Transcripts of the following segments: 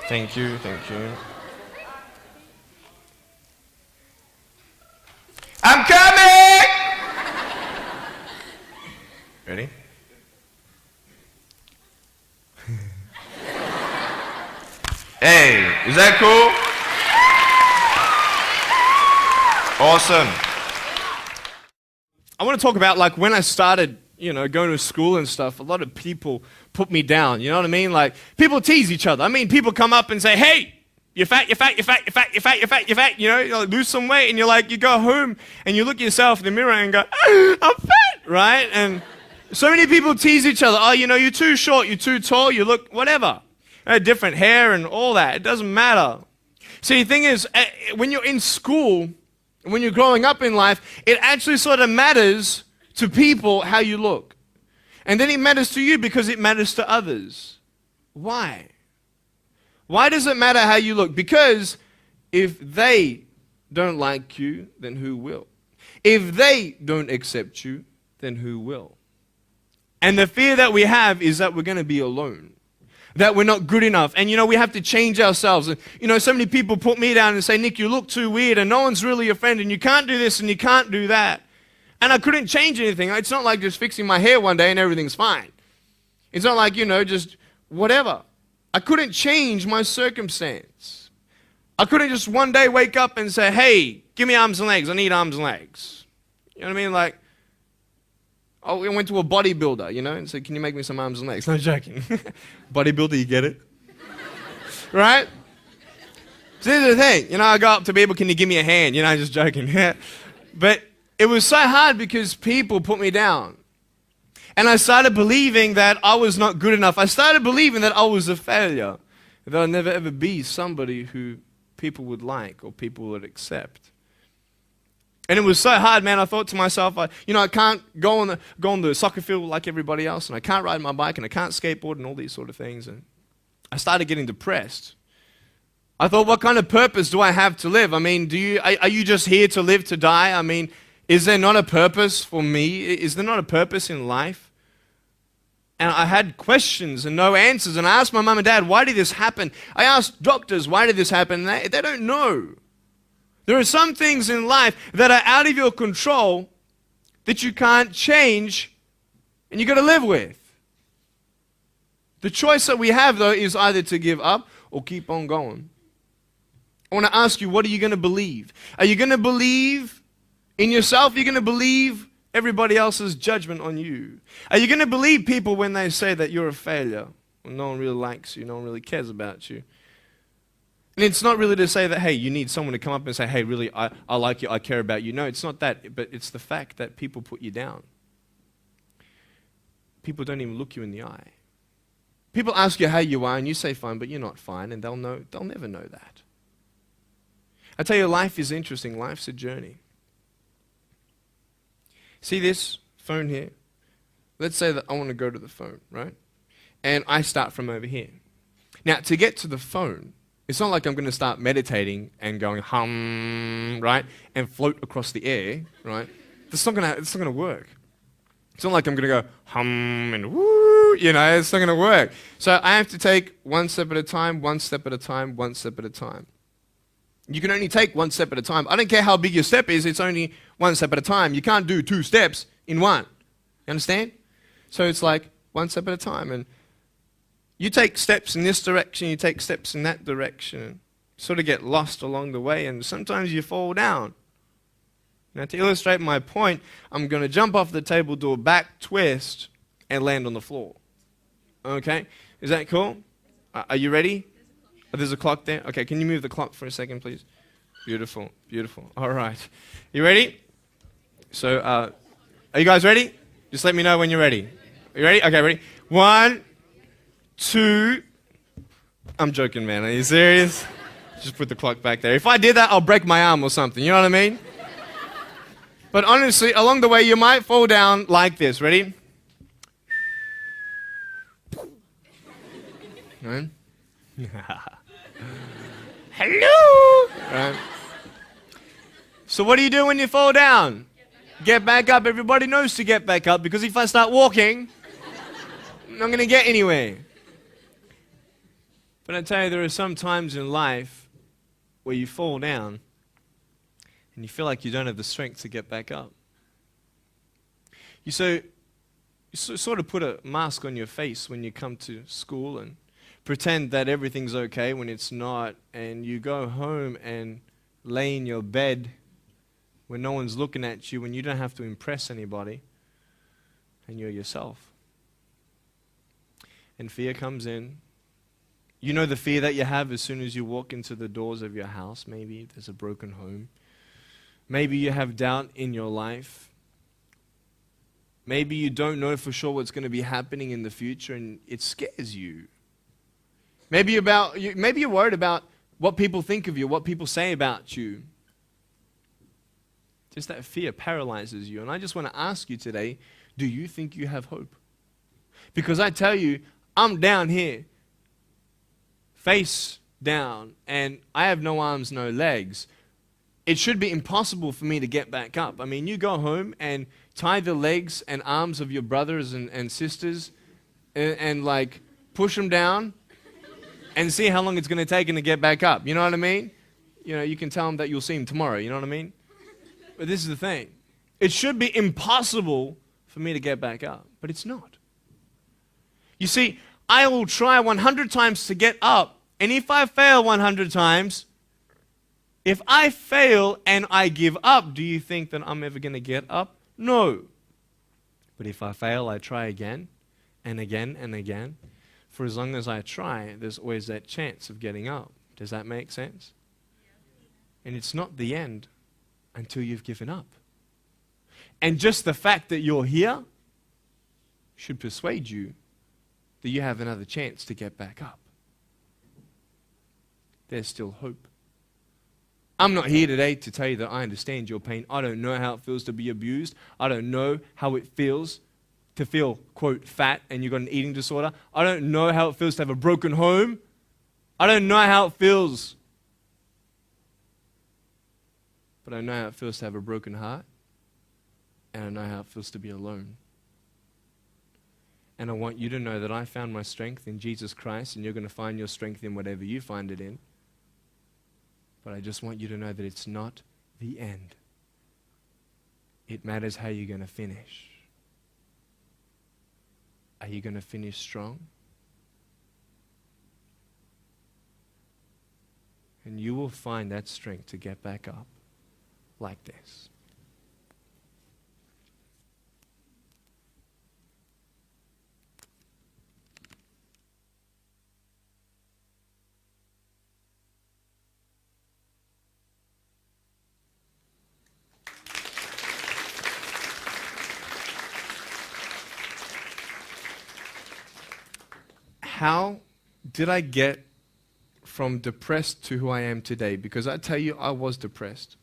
Thank you, thank you. I'm coming! Ready? Hey, is that cool? Awesome. I want to talk about like when I started, going to school and stuff, a lot of people put me down, you know what I mean? Like people tease each other. I mean, people come up and say, hey, you're fat, you're fat, you're fat, you're fat, you're fat, you're fat, you're fat, you like, lose some weight, and you're like, you go home and you look at yourself in the mirror and go, I'm fat, right? And so many people tease each other. Oh, you're too short, you're too tall, you look whatever. Different hair and all that. It doesn't matter. See, the thing is, when you're in school, when you're growing up in life, it actually sort of matters to people how you look. And then it matters to you because it matters to others. Why? Why does it matter how you look? Because if they don't like you, then who will? If they don't accept you, then who will? And the fear that we have is that we're going to be alone. That we're not good enough. And we have to change ourselves. And so many people put me down and say, Nick, you look too weird and no one's really your friend and you can't do this and you can't do that. And I couldn't change anything. It's not like just fixing my hair one day and everything's fine. It's not like, just whatever. I couldn't change my circumstance. I couldn't just one day wake up and say, hey, give me arms and legs. I need arms and legs. You know what I mean? Like, I went to a bodybuilder, and said, can you make me some arms and legs? No joking. Bodybuilder, you get it? Right? So here's the thing. I go up to people, can you give me a hand? Just joking. But it was so hard because people put me down. And I started believing that I was not good enough. I started believing that I was a failure. That I'd never ever be somebody who people would like or people would accept. And it was so hard, man. I thought to myself, I can't go on the soccer field like everybody else, and I can't ride my bike, and I can't skateboard, and all these sort of things. And I started getting depressed. I thought, what kind of purpose do I have to live? I mean, are you just here to live to die? I mean, is there not a purpose for me? Is there not a purpose in life? And I had questions and no answers. And I asked my mum and dad, why did this happen? I asked doctors, why did this happen? And they don't know. There are some things in life that are out of your control that you can't change and you got to live with. The choice that we have, though, is either to give up or keep on going. I want to ask you, what are you going to believe? Are you going to believe in yourself? Are you going to believe everybody else's judgment on you? Are you going to believe people when they say that you're a failure? When no one really likes you, no one really cares about you. And it's not really to say that, hey, you need someone to come up and say, hey, really, I like you, I care about you. No, it's not that, but it's the fact that people put you down. People don't even look you in the eye. People ask you how you are, and you say fine, but you're not fine, and they'll never know that. I tell you, life is interesting. Life's a journey. See this phone here? Let's say that I want to go to the phone, right? And I start from over here. Now, to get to the phone, it's not like I'm going to start meditating and going hum, right, and float across the air, right? It's not going to work. It's not like I'm going to go hum and woo, it's not going to work. So I have to take one step at a time, one step at a time, one step at a time. You can only take one step at a time. I don't care how big your step is, it's only one step at a time. You can't do two steps in one. You understand? So it's like one step at a time. And you take steps in this direction, you take steps in that direction, sort of get lost along the way, and sometimes you fall down. Now, to illustrate my point, I'm going to jump off the table, do a back twist, and land on the floor. Okay? Is that cool? Are you ready? Oh, there's a clock there? Okay, can you move the clock for a second, please? Beautiful, beautiful. All right. You ready? So, are you guys ready? Just let me know when you're ready. Are you ready? Okay, ready? 1, 2. I'm joking, man. Are you serious? Just put the clock back there. If I did that, I'll break my arm or something. You know what I mean? But honestly, along the way, you might fall down like this. Ready? Right? Hello! Right? So what do you do when you fall down? Get back up. Everybody knows to get back up, because if I start walking, I'm not going to get anywhere. But I tell you, there are some times in life where you fall down and you feel like you don't have the strength to get back up. You sort of put a mask on your face when you come to school and pretend that everything's okay when it's not, and you go home and lay in your bed when no one's looking at you, when you don't have to impress anybody, and you're yourself. And fear comes in. You know the fear that you have as soon as you walk into the doors of your house. Maybe there's a broken home. Maybe you have doubt in your life. Maybe you don't know for sure what's going to be happening in the future, and it scares you. Maybe you're worried about what people think of you, what people say about you. Just that fear paralyzes you. And I just want to ask you today, do you think you have hope? Because I tell you, I'm down here, face down, and I have no arms, no legs. It should be impossible for me to get back up. I mean, you go home and tie the legs and arms of your brothers and sisters and like push them down and see how long it's going to take them to get back up. You know what I mean? You know, you can tell them that you'll see them tomorrow. You know what I mean? But this is the thing. It should be impossible for me to get back up, but it's not. You see, I will try 100 times to get up, and if I fail 100 times, if I fail and I give up, do you think that I'm ever going to get up? No. But if I fail, I try again and again and again. For as long as I try, there's always that chance of getting up. Does that make sense? And it's not the end until you've given up. And just the fact that you're here should persuade you that you have another chance to get back up. There's still hope. I'm not here today to tell you that I understand your pain. I don't know how it feels to be abused. I don't know how it feels to feel, quote, fat and you've got an eating disorder. I don't know how it feels to have a broken home. I don't know how it feels. But I know how it feels to have a broken heart. And I know how it feels to be alone. And I want you to know that I found my strength in Jesus Christ, and you're going to find your strength in whatever you find it in. But I just want you to know that it's not the end. It matters how you're going to finish. Are you going to finish strong? And you will find that strength to get back up like this. How did I get from depressed to who I am today? Because I tell you, I was depressed.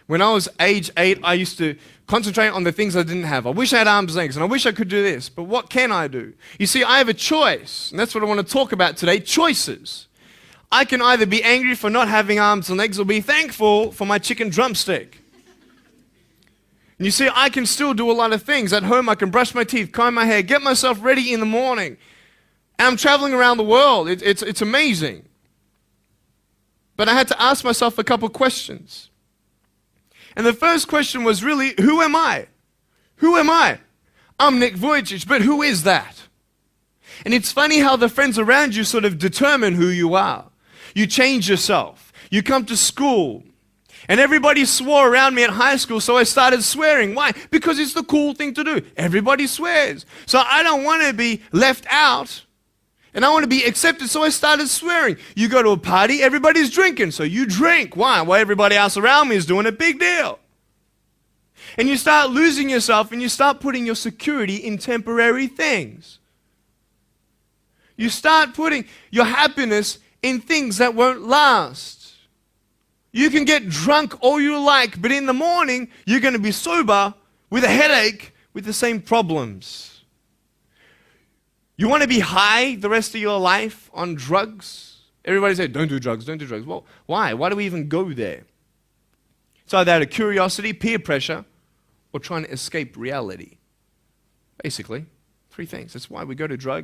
When I was age 8, I used to concentrate on the things I didn't have. I wish I had arms and legs, and I wish I could do this, but what can I do? You see, I have a choice, and that's what I want to talk about today, choices. I can either be angry for not having arms and legs or be thankful for my chicken drumstick. And you see, I can still do a lot of things. At home, I can brush my teeth, comb my hair, get myself ready in the morning. And I'm traveling around the world. It's amazing. But I had to ask myself a couple questions. And the first question was really, who am I? Who am I? I'm Nick Vujicic, but who is that? And it's funny how the friends around you sort of determine who you are. You change yourself. You come to school. And everybody swore around me at high school, so I started swearing. Why? Because it's the cool thing to do. Everybody swears. So I don't want to be left out. And I want to be accepted, so I started swearing. You go to a party, everybody's drinking, so you drink. Why? Well, everybody else around me is doing a big deal. And you start losing yourself, and you start putting your security in temporary things. You start putting your happiness in things that won't last. You can get drunk all you like, but in the morning, you're going to be sober with a headache with the same problems. You want to be high the rest of your life on drugs? Everybody says, don't do drugs, don't do drugs. Well, why? Why do we even go there? It's either out of curiosity, peer pressure, or trying to escape reality. Basically, three things. That's why we go to drugs.